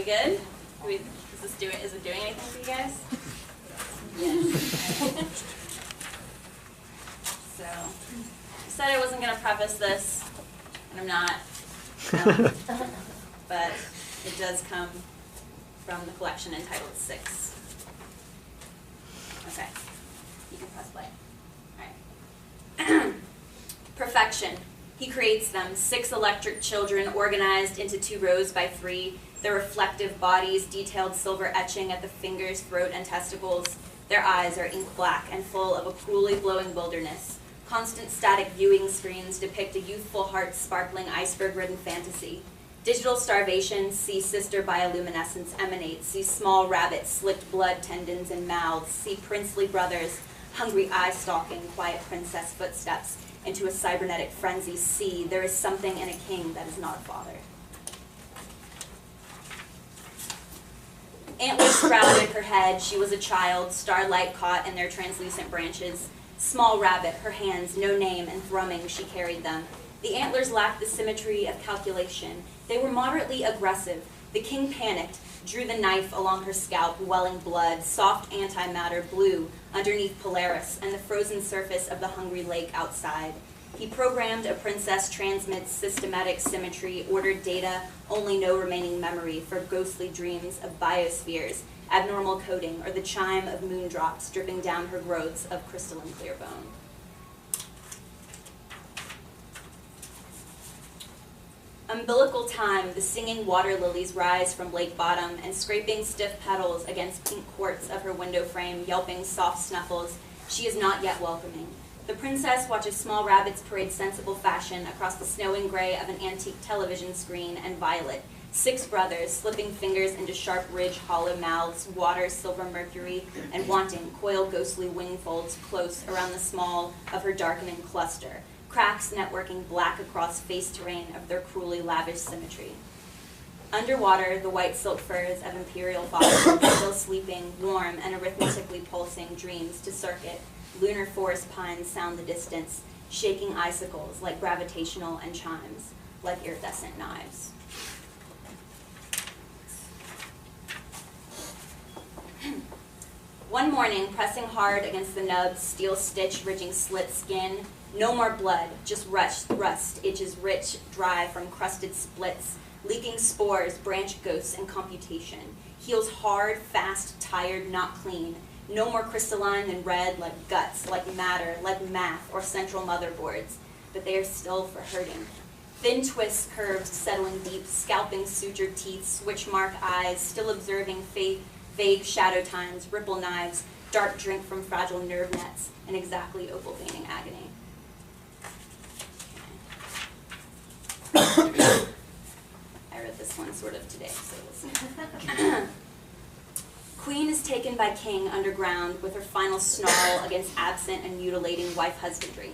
we good? Is it doing anything for you guys? Yes. So, I said I wasn't going to preface this, and I'm not. But it does come from the collection entitled 6. Okay, you can press play. All right. Perfection. He creates them, 6 electric children organized into 2 rows by 3, their reflective bodies detailed silver etching at the fingers, throat, and testicles. Their eyes are ink black and full of a cruelly glowing wilderness. Constant static viewing screens depict a youthful heart sparkling iceberg-ridden fantasy. Digital starvation, see sister bioluminescence emanate, see small rabbits, slicked blood tendons and mouths, see princely brothers, hungry eye-stalking, quiet princess footsteps, into a cybernetic frenzy, see, there is something in a king that is not a father. Antlers sprouted her head, she was a child, starlight caught in their translucent branches. Small rabbit, her hands, no name, and thrumming, she carried them. The antlers lacked the symmetry of calculation. They were moderately aggressive. The king panicked, drew the knife along her scalp, welling blood, soft antimatter blue underneath Polaris and the frozen surface of the hungry lake outside. He programmed a princess transmits systematic symmetry, ordered data, only no remaining memory for ghostly dreams of biospheres, abnormal coding, or the chime of moondrops dripping down her growths of crystalline clear bone. Umbilical time, the singing water lilies rise from lake bottom and scraping stiff petals against pink quartz of her window frame, yelping soft snuffles. She is not yet welcoming. The princess watches small rabbits parade sensible fashion across the snowing gray of an antique television screen and violet. 6 brothers, slipping fingers into sharp ridge, hollow mouths, water, silver mercury, and wanting, coil ghostly wing folds close around the small of her darkening cluster. Cracks networking black across face terrain of their cruelly lavish symmetry. Underwater, the white silk furs of imperial fathers still sleeping, warm and arithmetically pulsing dreams to circuit. Lunar forest pines sound the distance, shaking icicles like gravitational and chimes, like iridescent knives. One morning, pressing hard against the nub's steel stitch ridging slit skin, no more blood, just rust itches rich, dry from crusted splits, leaking spores, branch ghosts, and computation. Heals hard, fast, tired, not clean. No more crystalline than red, like guts, like matter, like math, or central motherboards. But they are still for hurting. Thin twists, curves, settling deep, scalping sutured teeth, switch mark eyes, still observing vague shadow times, ripple knives, dark drink from fragile nerve nets, and exactly opal veining agony. I read this one sort of today, so listen. Queen is taken by king underground with her final snarl against absent and mutilating wife husbandry.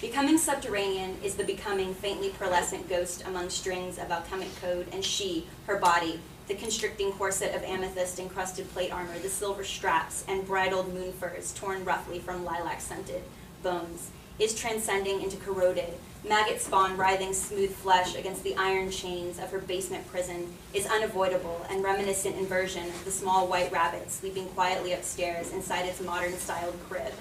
Becoming subterranean is the becoming faintly pearlescent ghost among strings of alchemic code, and she, her body, the constricting corset of amethyst-encrusted plate armor, the silver straps and bridled moon furs torn roughly from lilac-scented bones, is transcending into corroded, maggot spawn writhing smooth flesh against the iron chains of her basement prison, is unavoidable and reminiscent in version of the small white rabbit sleeping quietly upstairs inside its modern-styled crib.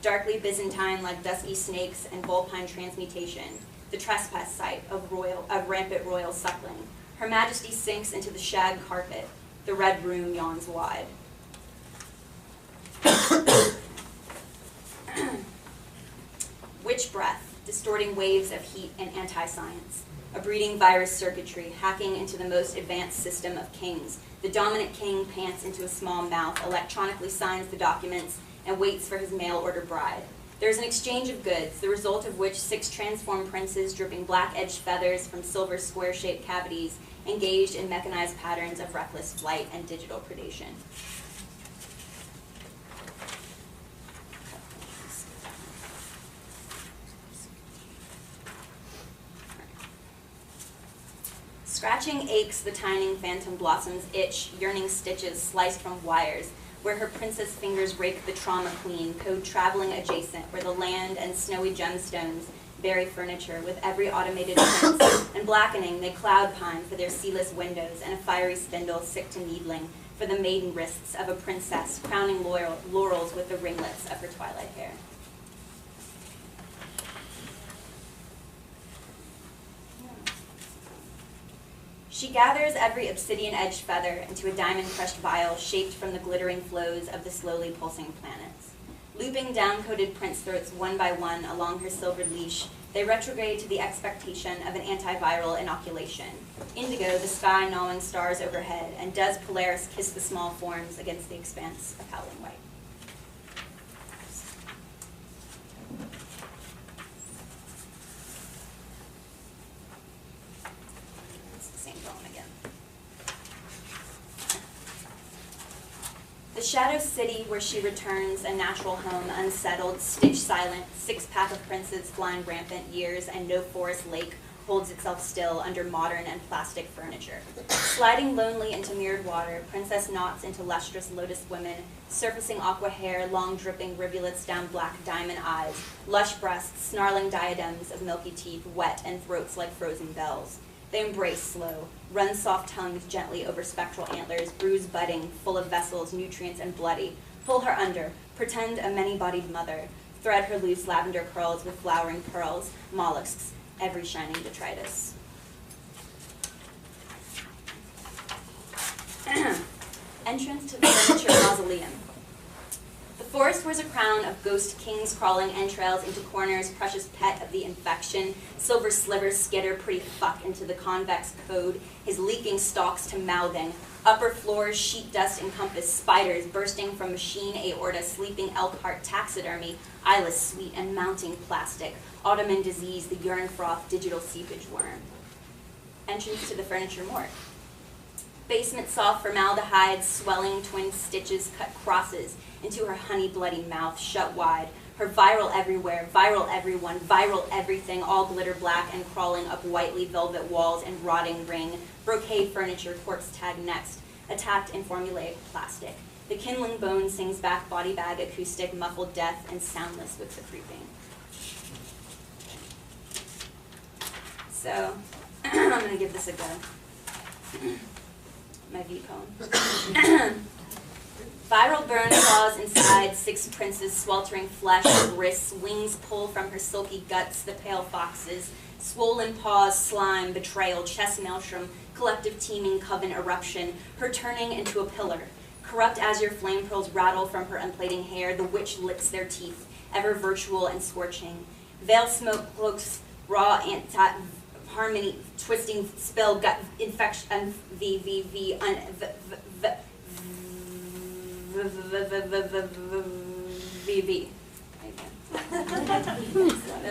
Darkly Byzantine like dusky snakes and vulpine transmutation, the trespass site of rampant royal suckling. Her Majesty sinks into the shag carpet. The red room yawns wide. Witch breath, distorting waves of heat and anti-science. A breeding virus circuitry, hacking into the most advanced system of kings. The dominant king pants into a small mouth, electronically signs the documents, and waits for his mail-order bride. There is an exchange of goods, the result of which 6 transformed princes dripping black-edged feathers from silver square-shaped cavities engaged in mechanized patterns of reckless flight and digital predation. Scratching aches the tiny phantom blossoms itch, yearning stitches sliced from wires, where her princess fingers rake the trauma queen, code traveling adjacent, where the land and snowy gemstones bury furniture with every automated prince, and blackening they cloud pine for their sealess windows and a fiery spindle sick to needling for the maiden wrists of a princess crowning laurels with the ringlets of her twilight hair. She gathers every obsidian-edged feather into a diamond-crushed vial shaped from the glittering flows of the slowly pulsing planets. Looping down-coated prince throats one by one along her silvered leash, they retrograde to the expectation of an antiviral inoculation. Indigo, the sky gnawing stars overhead, and does Polaris kiss the small forms against the expanse of howling white. The shadow city where she returns, a natural home, unsettled, stitch silent, six-pack of princes flying rampant years, and no forest lake holds itself still under modern and plastic furniture. Sliding lonely into mirrored water, princess knots into lustrous lotus women, surfacing aqua hair, long dripping rivulets down black diamond eyes, lush breasts, snarling diadems of milky teeth, wet and throats like frozen bells. They embrace slow, run soft tongues gently over spectral antlers, bruise budding, full of vessels, nutrients, and bloody. Pull her under, pretend a many-bodied mother. Thread her loose lavender curls with flowering pearls, mollusks, every shining detritus. Entrance to the furniture mausoleum. The forest wears a crown of ghost kings crawling entrails into corners, precious pet of the infection, silver slivers skitter pretty fuck into the convex code, his leaking stalks to mouthing, upper floors sheet dust encompass, spiders bursting from machine aorta, sleeping elk heart taxidermy, eyeless sweet and mounting plastic, Ottoman disease, the urine froth, digital seepage worm. Entrance to the furniture morgue. Basement soft formaldehyde, swelling twin stitches cut crosses into her honey bloody mouth, shut wide. Her viral everywhere, viral everyone, viral everything, all glitter black and crawling up whitely velvet walls and rotting ring. Brocade furniture, corpse tag next, attacked in formulaic plastic. The kindling bone sings back body bag acoustic, muffled death and soundless with the creeping. So, I'm going to give this a go. My V poem. Viral burn claws inside, six princes, sweltering flesh, wrists, wings pull from her silky guts, the pale foxes, swollen paws, slime, betrayal, chest maelstrom, collective teeming, coven eruption, her turning into a pillar. Corrupt azure flame pearls rattle from her unplating hair, the witch licks their teeth, ever virtual and scorching. Veil smoke cloaks raw harmony, twisting spell, gut infection, VV. That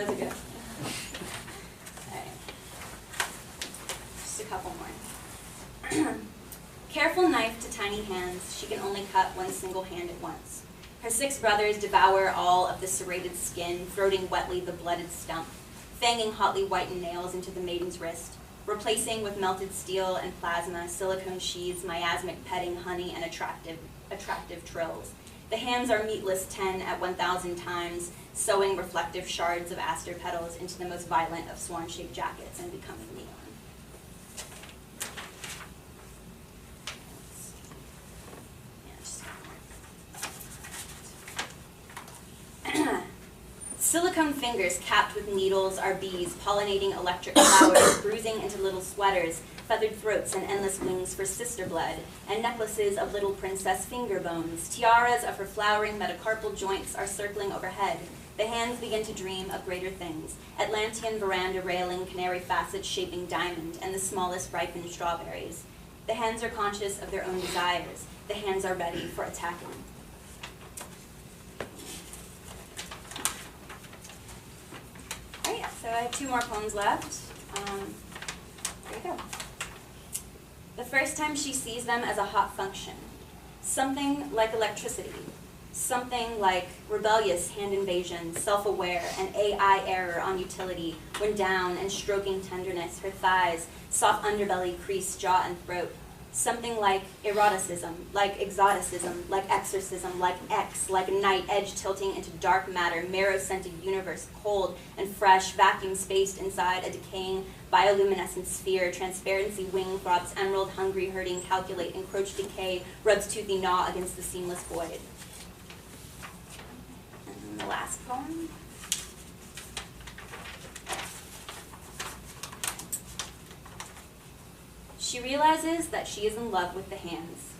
was good. Alright. Just a couple more. Careful knife to tiny hands, she can only cut one single hand at once. Her six brothers devour all of the serrated skin, throating wetly the blooded stump, fanging hotly whitened nails into the maiden's wrist, replacing with melted steel and plasma, silicone sheaths, miasmic petting, honey, and attractive trills. The hands are meatless 10 at 1,000 times, sewing reflective shards of aster petals into the most violent of swan-shaped jackets and becoming neon. Silicone fingers capped with needles are bees, pollinating electric flowers, bruising into little sweaters, feathered throats and endless wings for sister blood, and necklaces of little princess finger bones. Tiaras of her flowering metacarpal joints are circling overhead. The hands begin to dream of greater things. Atlantean veranda railing, canary facets shaping diamond, and the smallest ripened strawberries. The hands are conscious of their own desires. The hands are ready for attacking. Alright, so I have two more poems left. Here we go. The first time she sees them as a hot function. Something like electricity. Something like rebellious hand invasion, self-aware, and AI error on utility, when down and stroking tenderness, her thighs, soft underbelly, crease, jaw, and throat. Something like eroticism, like exoticism, like exorcism, like X, like night, edge tilting into dark matter, marrow-scented universe, cold and fresh, vacuum-spaced inside a decaying bioluminescent sphere, transparency, wing throbs, emerald, hungry, hurting, calculate, encroach, decay, rubs toothy gnaw against the seamless void. And then the last poem. She realizes that she is in love with the hands.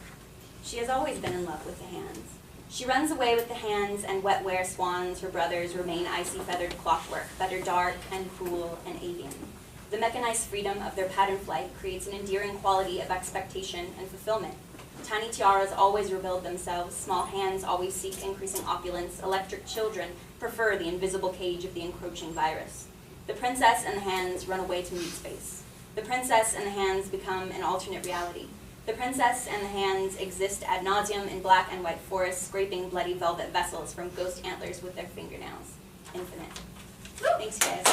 She has always been in love with the hands. She runs away with the hands, and wetware swans, her brothers, remain icy feathered clockwork, better dark and cool and avian. The mechanized freedom of their pattern flight creates an endearing quality of expectation and fulfillment. Tiny tiaras always rebuild themselves, small hands always seek increasing opulence, electric children prefer the invisible cage of the encroaching virus. The princess and the hands run away to meet space. The princess and the hands become an alternate reality. The princess and the hands exist ad nauseum in black and white forests, scraping bloody velvet vessels from ghost antlers with their fingernails. Infinite. Thanks, guys.